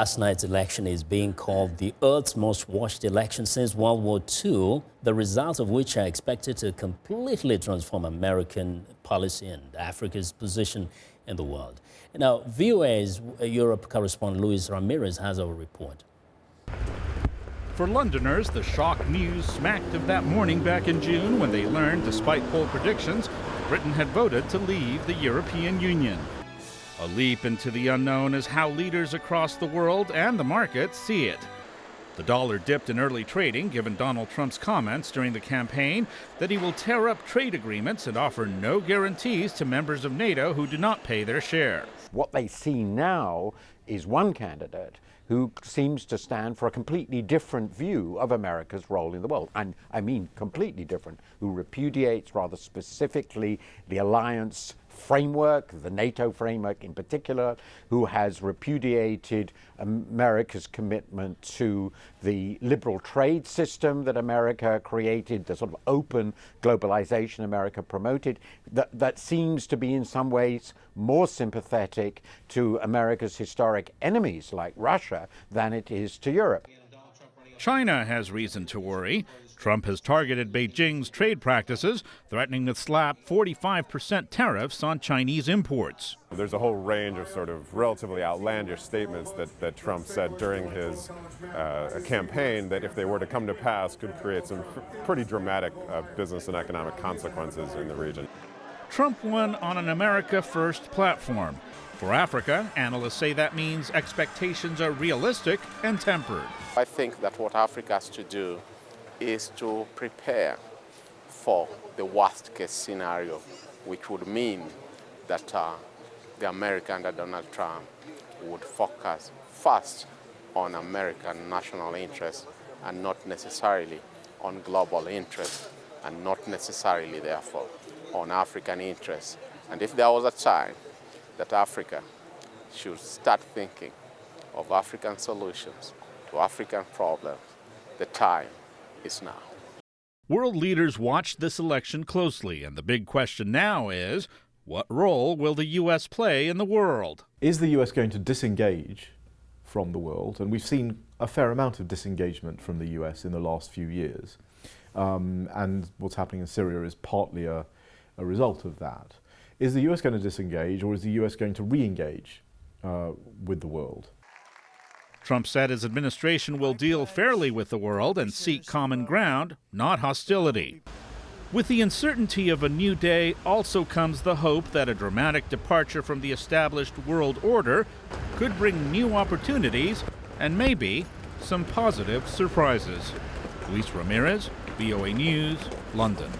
Last night's election is being called the Earth's most watched election since World War II, the results of which are expected to completely transform American policy and Africa's position in the world. Now, VOA's Europe correspondent Luis Ramirez has our report. For Londoners, the shock news smacked of that morning back in June when they learned, despite poll predictions, Britain had voted to leave the European Union. A leap into the unknown is how leaders across the world and the markets see it. The dollar dipped in early trading, given Donald Trump's comments during the campaign that he will tear up trade agreements and offer no guarantees to members of NATO who do not pay their share. What they see now is one candidate who seems to stand for a completely different view of America's role in the world. And I mean completely different, who repudiates rather specifically the alliance framework, the NATO framework in particular, who has repudiated America's commitment to the liberal trade system that America created, the sort of open globalization America promoted, that seems to be in some ways more sympathetic to America's historic enemies like Russia than it is to Europe. China has reason to worry. Trump has targeted Beijing's trade practices, threatening to slap 45% tariffs on Chinese imports. There's a whole range of sort of relatively outlandish statements that Trump said during his campaign that, if they were to come to pass, could create some pretty dramatic business and economic consequences in the region. Trump won on an America First platform. For Africa, analysts say that means expectations are realistic and tempered. I think that what Africa has to do is to prepare for the worst case scenario, which would mean that the America under Donald Trump would focus first on American national interests and not necessarily on global interests, and not necessarily, therefore, on African interests. And if there was a time that Africa should start thinking of African solutions to African problems, the time is now. World leaders watched this election closely, and the big question now is, what role will the U.S. play in the world? Is the U.S. going to disengage from the world? And we've seen a fair amount of disengagement from the U.S. in the last few years. And what's happening in Syria is partly a result of that. Is the U.S. going to disengage, or is the U.S. going to re-engage with the world? Trump said his administration will deal fairly with the world and seek common ground, not hostility. With the uncertainty of a new day also comes the hope that a dramatic departure from the established world order could bring new opportunities and maybe some positive surprises. Luis Ramirez, VOA News, London.